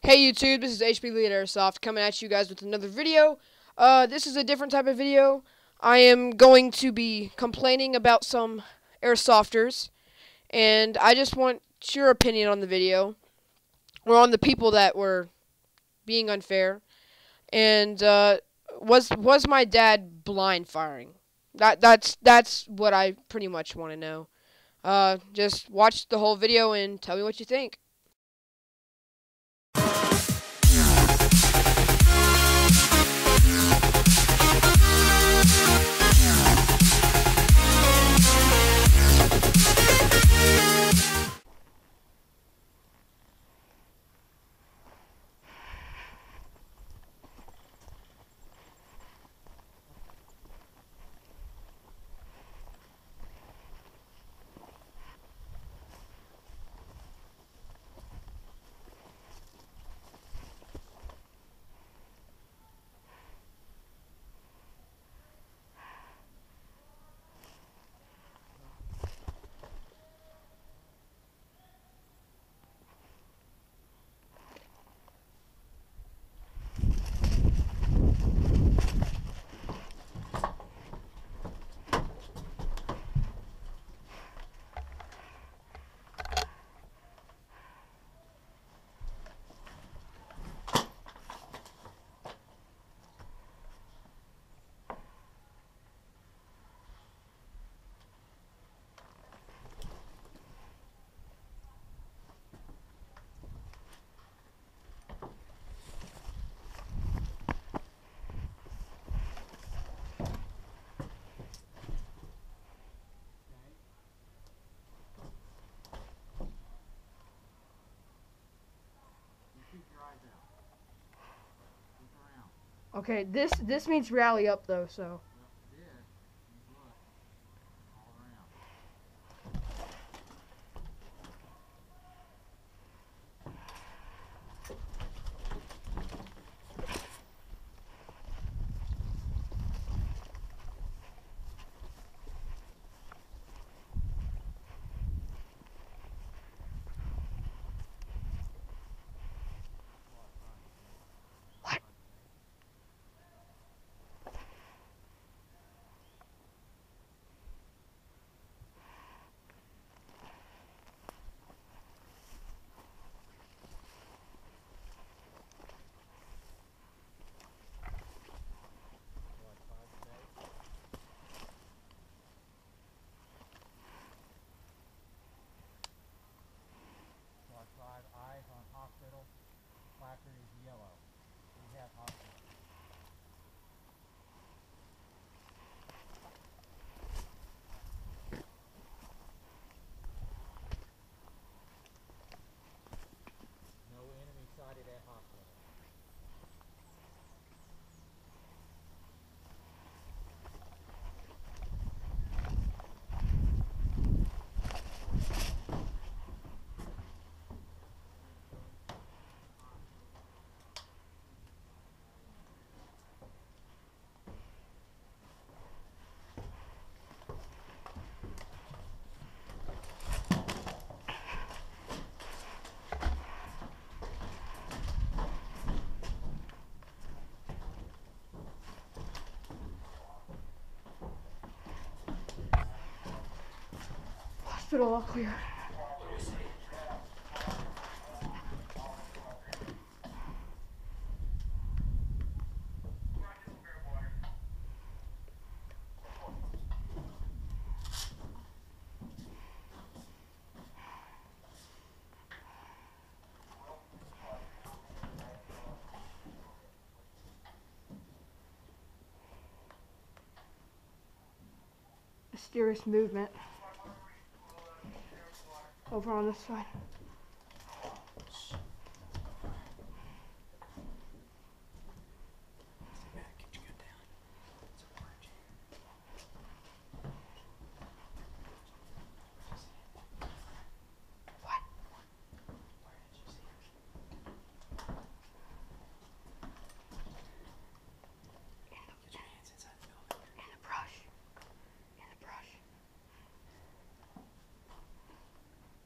Hey YouTube, this is HBEliteAirsoft coming at you guys with another video. This is a different type of video. I am going to be complaining about some airsofters, and I just want your opinion on the video, or on the people that were being unfair. And was my dad blind firing? That's what I pretty much want to know. Just watch the whole video and tell me what you think. Okay, this means rally up though, so. Eyes on hospital, placard is yellow. We have hospital. No enemy sighted at hospital. Hospital all clear. Mysterious movement over on this side.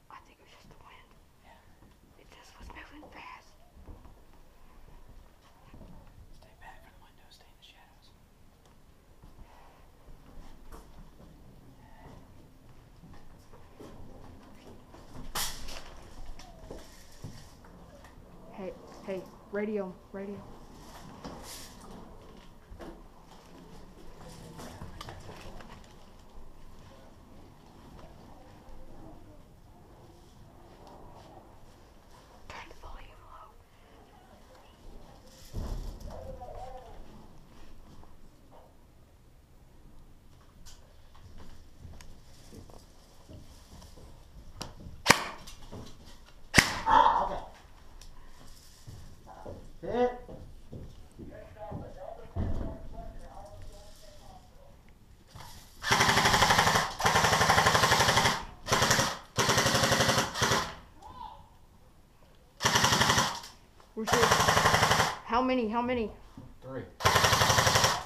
I think it was just the wind. Hey, radio. Turn the volume low. Hit. Where's yours? How many? 3.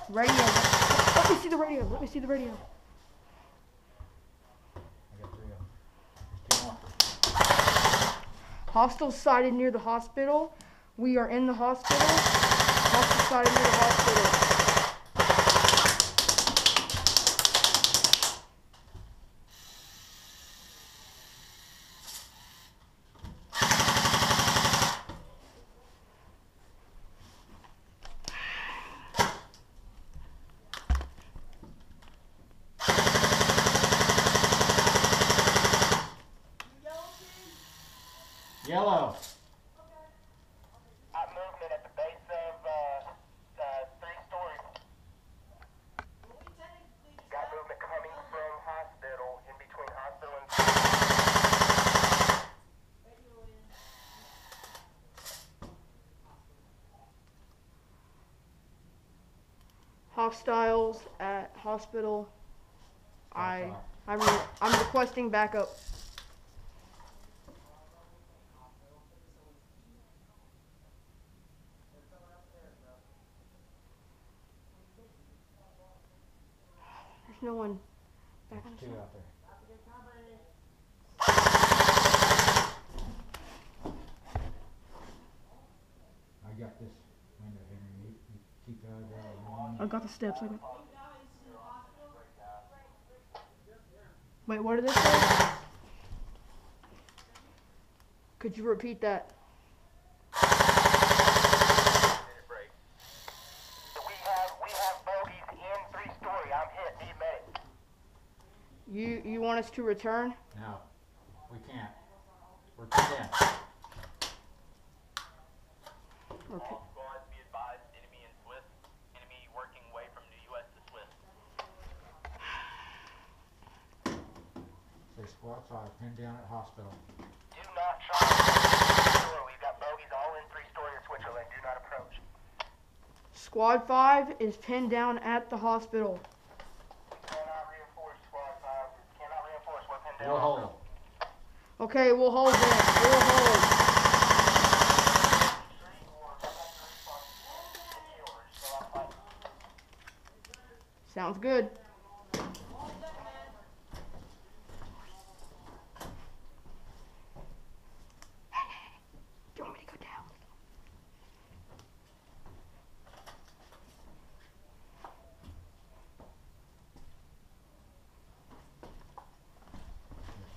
Radio. Let me see the radio. I got 3 of them. 2 more. Hostiles sighted near the hospital. We are in the hospital. Hostiles sighted near the hospital. Yellow. Hot movement at the base of 3 stories. Got movement coming from hospital, in between hospital and... Hostiles at hospital. I'm requesting backup. There's no one back on the 2 side. out there. I got this window, Henry. You keep your eyes out. I got the steps. Wait, what did they say? Could you repeat that? We have bogeys in 3-story. I'm hit. Need medic. You want us to return? No, we can't. We're too down. Or All squads be advised. Enemy in Swiss. Enemy working way from the U.S. to Swiss. Say squad 5, pinned down at hospital. Do not try to approach. We've got bogeys all in 3-story in Switzerland. Do not approach. Squad 5 is pinned down at the hospital. Cannot reinforce squad 5. Cannot reinforce. We're pinned down. We'll hold. Okay, we'll hold then. We'll hold. Sounds good. Do you want me to go down?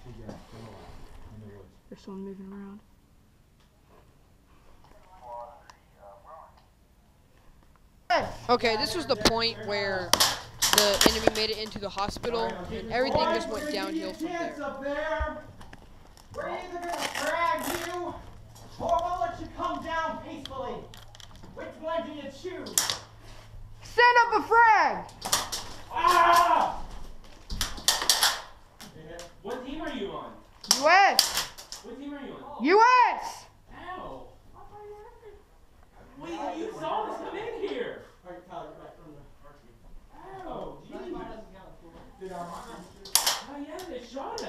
There's 2 guys still alive in the woods. There's someone moving around. Okay, this was the point where the enemy made it into the hospital, and everything just went downhill from there. Up there. We're either gonna frag you, or we'll let you come down peacefully. Which one do you choose? Send up a frag! Ah! What team are you on? US! What team are you on? US! Ow! Wait, you saw this come in here! Alright, Tyler, back from the archery. Ow, geez. Did our Oh yeah, they shot us. I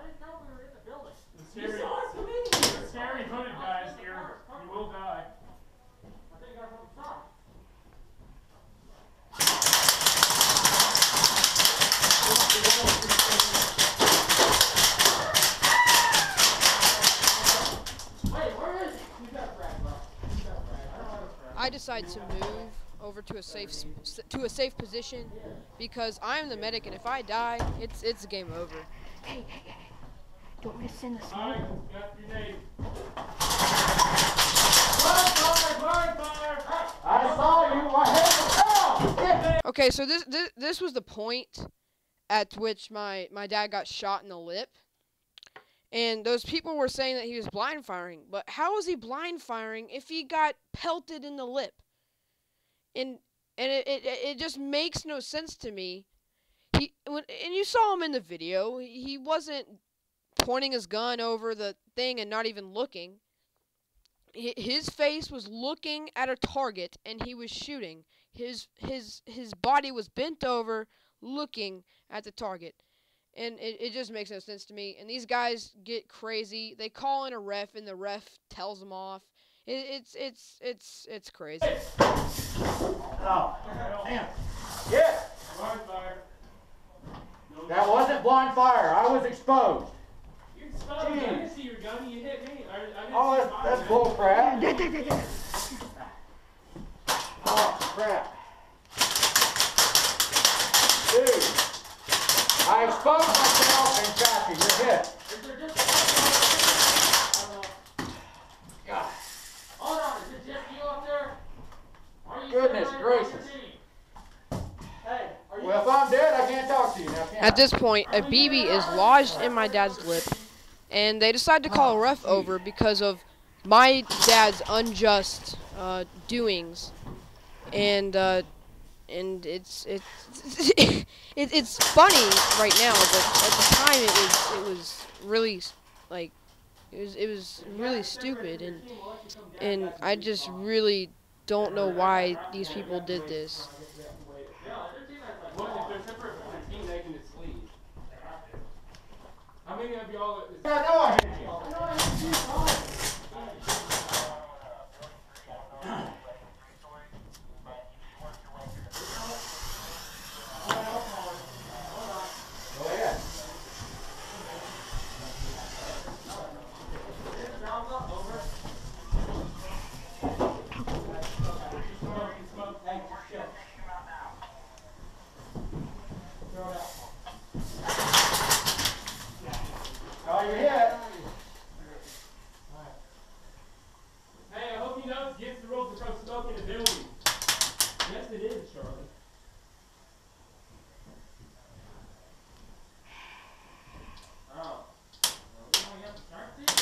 didn't know we were in the building. You saw us come in here! Scary hooded guys here. You will die. I think I from the top. Wait, where is it? Who's got frag, bro? Who's got frag? I don't have a frag. I decide to move over to a safe position because I'm the medic, and if I die, it's game over. Hey, do you want me to send the smoke? Alright, got your name. Okay, so this was the point at which my dad got shot in the lip. And those people were saying that he was blind firing, but how was he blind firing if he got pelted in the lip? And it just makes no sense to me. And you saw him in the video. He wasn't pointing his gun over the thing and not even looking. His face was looking at a target and he was shooting. His body was bent over, looking at the target. And it just makes no sense to me. And these guys get crazy. They call in a ref, and the ref tells them off. It's crazy. Oh, damn. Yeah. Blind fire. That wasn't blind fire. I was exposed. You're exposed. I didn't see your gun. You hit me. I didn't Oh, see that's mine. bull crap. Oh, crap. Dude, I exposed myself and got you. You're hit. Is there just God. hold on, is it just you up there? Are you Goodness still gracious. on your team? Hey, are you? Well, if I'm dead, I can't talk to you now, can I? At this point, a BB is lodged in my dad's lip, and they decide to call a ref over because of my dad's unjust doings, and it's it's funny right now, but at the time it was really like it was really stupid, and I just really don't know why these people did this. What if they're separate from the team? They can just leave. How many of y'all? I know I hit you. Go ahead. Oh, you're hit. Hey, I hope you know it's against the rules to throw smoke in the building. Yes, it is, Charlie. Oh. Well, we only have to start this?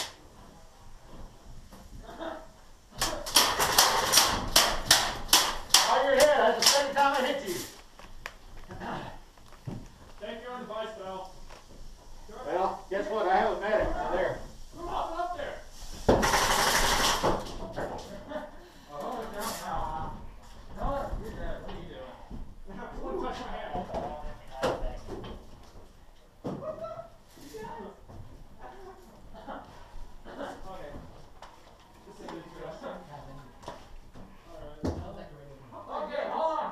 Oh, you're hit. That's the second time I hit you. Take your own advice, Bell. Well, guess what? I have a medic right there. Come on up there. Don't touch my hand. Okay. This is a good question. Okay, hold on.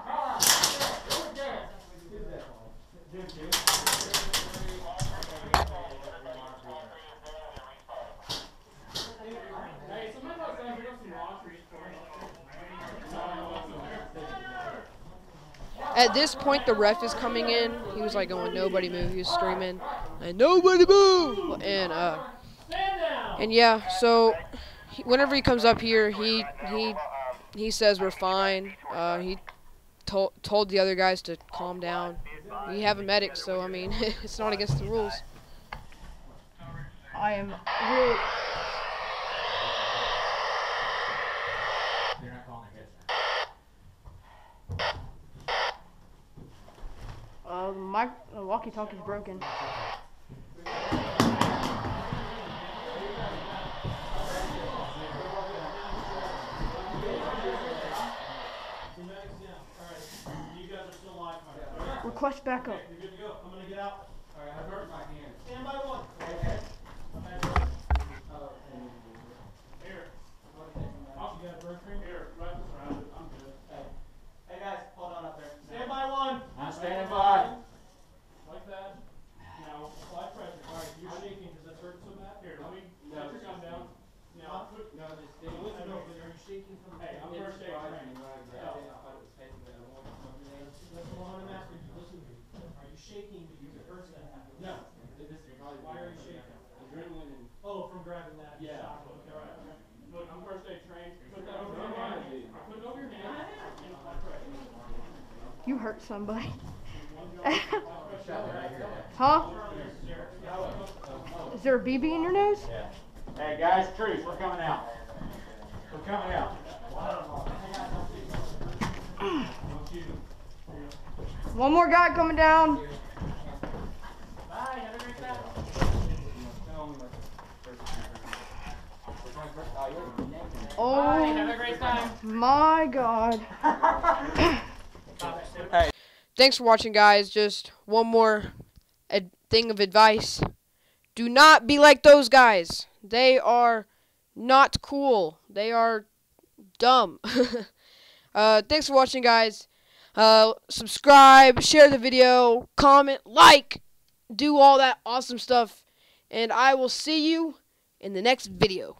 Hey, somebody else bring up some laundry for me. At this point, the ref is coming in. He was like going, "Nobody move!" He was screaming, and "Nobody move!" And yeah. So whenever he comes up here, he says we're fine. He told the other guys to calm down. We have a medic, so I mean, it's not against the rules. I am really. They're not calling it. The walkie-talkie's broken. Request backup. You're good to go. I'm gonna get out. Alright, I hurt my hand. Stand by one. Here. You got a bird cream? Here, wrap this around it. I'm good. Hey guys, hold on up there. Stand by one. I'm standing by. Like that. Now, apply pressure. Alright, you're shaking because that's hurting so bad. Here, let me let your gun down. Now, put. No, just stay. Listen, no, but are you shaking from? Hey, I'm first aid trained. Listen, I'm asking you. Listen to me. Are you shaking because it hurts that happen? No. Why are you shaking? Adrenaline and. Oh, from grabbing that. Yeah. Okay, all right. Look, I'm first aid trained. Put that over your hand. Put it over your hand. And apply pressure. You hurt somebody. Huh? Is there a BB in your nose? Yeah. Hey guys, truce, we're coming out. We're coming out. One more guy coming down. Oh my God. Thanks for watching, guys. Just one more thing of advice. Do not be like those guys. They are not cool. They are dumb. Thanks for watching, guys. Subscribe, share the video, comment, like, do all that awesome stuff. And I will see you in the next video.